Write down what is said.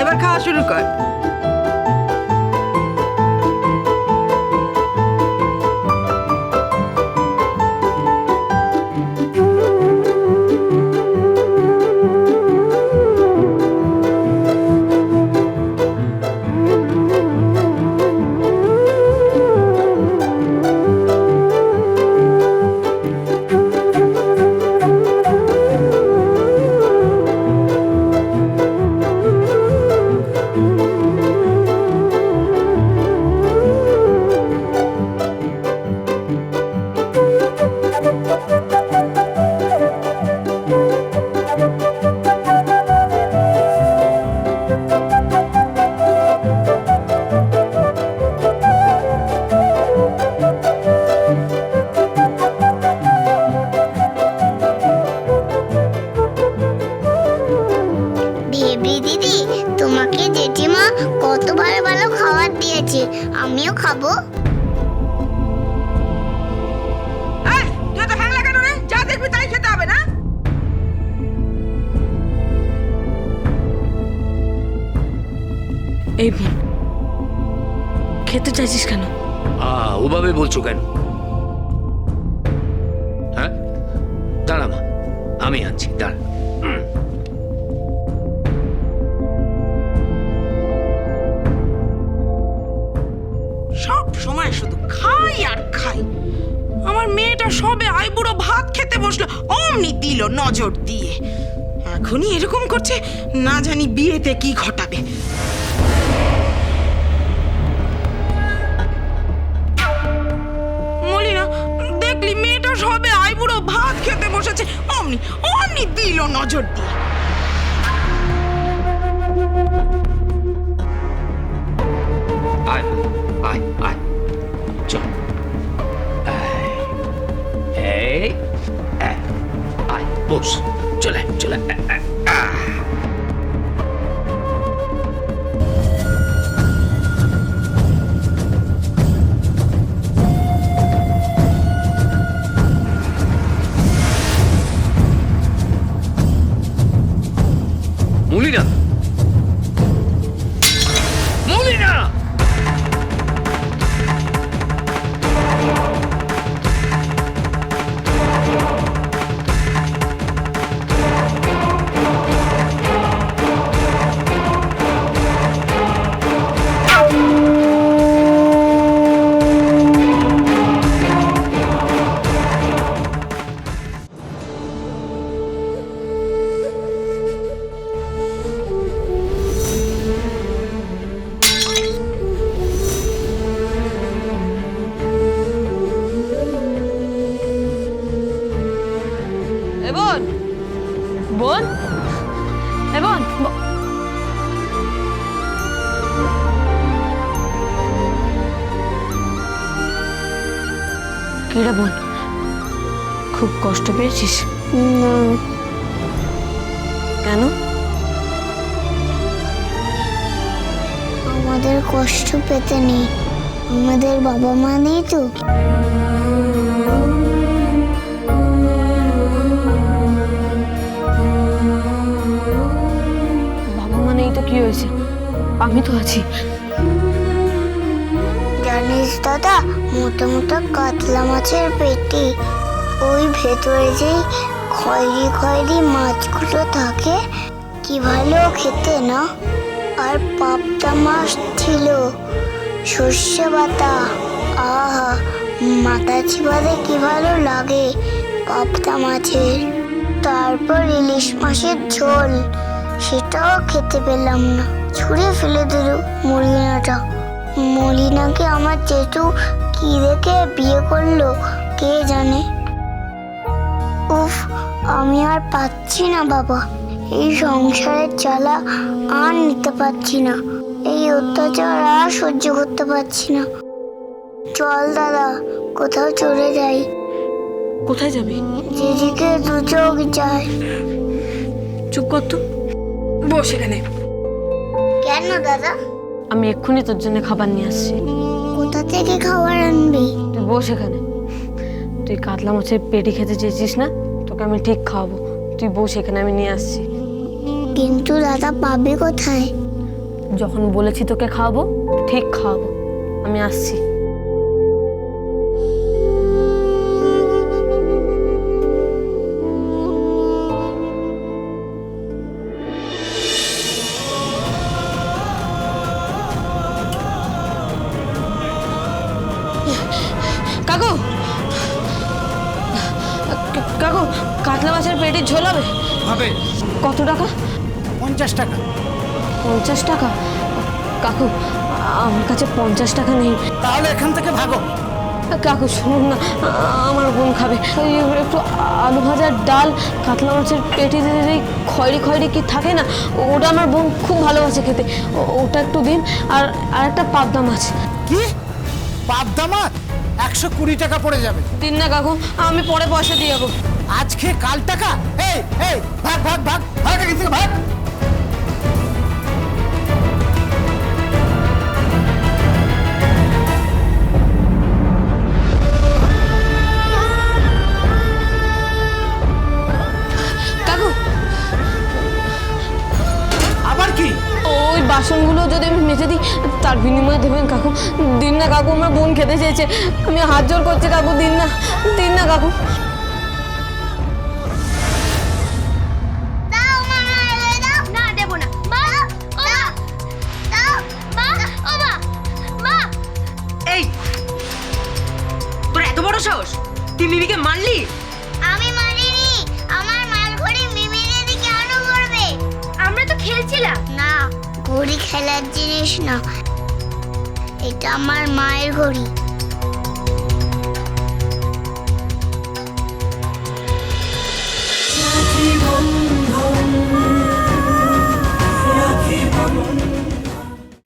এবার খাওয়া শুরু কর। আমিও খাবো। তুই তো হ্যাংলা কেন রে? যা দেখবি তাই খেতে হবে না? এই বোন, খেতে চাইছিস কেন? ওভাবে বলছো কেন? হ্যাঁ, দাঁড়া মা, আমি আনছি, দাঁড়া। সব সময় শুধু খাই আর খাই। আমার মেয়েটা সবে আইবুড়ো ভাত খেতে বসলো, অমনি দিল নজর দিয়ে। এখনই এরকম করছে, না জানি বিয়েতে কি ঘটাবে। মলিনা, দেখলি মেয়েটা সবে আইবুড়ো ভাত খেতে বসেছে, অমনি অমনি দিল নজর দিয়ে। আয় আয় আয়, চল। এই আয়, বস, চলে চলে। মলিনা, মলিনা, বোন, বোন, বোন, কিরা বোন, খুব কষ্ট পেয়েছিস? কেন? আমাদের কষ্ট পেতে নেই, আমাদের বাবা মা নেই তো। বাবা মা নেই তো কি হয়েছে? আমি তো আছি। জানিস দাদা, মোটা মোটা কাতলা মাছের পেটে ওই ভেতরে যেই খয়েরি খয়েরি মাছগুলো থাকে, কি ভালো খেতে না। আর পাবদা মাছ ছিল, সর্ষে বাটা, আহা, মাথা চিবাতে কি ভালো লাগে পাবদা মাছের। তারপর ইলিশ মাছের ঝোল, সেটাও খেতে পেলাম না, ছুঁড়ে ফেলে দিল মলিনাটা। মলিনাকে আমার জেঠু কি দেখে বিয়ে করলো কে জানে। উফ, আমি আর পাচ্ছি না বাবা, এই সংসারের জ্বালা আর নিতে পারছি না, এই অত্যাচার আর সহ্য করতে পারছি না। চল দাদা, কোথাও চলে যাই। কোথায় যাবি? যেদিকে দু চোখ যায়। চুপ কর তো, বস এখানে। কেন দাদা? আমি এক্ষুনি তোর জন্য খাবার নিয়ে আসছি। কোথা থেকে খাবার আনবি? তুই বস এখানে। তুই কাতলা মাছের পেটি খেতে চেয়েছিস না, তোকে আমি ঠিক খাওয়াবো। তুই বস এখানে, আমি নিয়ে আসছি। কিন্তু দাদা পাবে কোথায়? যখন বলেছি তোকে খাওয়াবো ঠিক খাওয়াবো। আমি আসছি। কাকু, কাকু, কাতলা মাছের পেটির ঝোল হবে? হবে। কত টাকা? 50 টাকা। 50 টাকা? কাকু, আমার কাছে 50 টাকা নেই। তাহলে এখান থেকে ভাগো। কাকু শুনুন না, আমার বোন খাবে। ওই একটু আলু ভাজার ডাল, কাতলা মাছের পেটি যে খয়রি খয়রি কি থাকে না, ওটা আমার বোন খুব ভালোবাসে খেতে। ওটা একটু দিন। আর একটা পাবদা মাছ কি? পাবদা মাছ 120 টাকা পড়ে যাবে। দিন না কাকু, আমি পরে পয়সা দিয়ে যাবো। আজকে কাল টাকা? এই এই ভাগ ভাগ ভাগ ভাগ এখান থেকে ভাগ। কাকু, আবার কি? ওই বাসনগুলো যদি আমি মেজে দিই তার বিনিময়ে দেবেন কাকু। দিন না কাকু, আমার বোন খেতে চেয়েছে। আমি হাত জোর করছি কাকু, দিন না, দিন না কাকু। দাও মা, দাও। না দেব না। মা, ও মা, দাও। মা, ও মা, মা। এই, তোর এত বড় সাহস, তুই মিমিকে মারলি? আমি মারিনি। আমার মার ঘড়ি মিমির দিকে কেন করবে? আমরা তো খেলছিলাম। না, ঘড়ি খেলার জিনিস না, এটা আমার মায়ের ঘড়ি।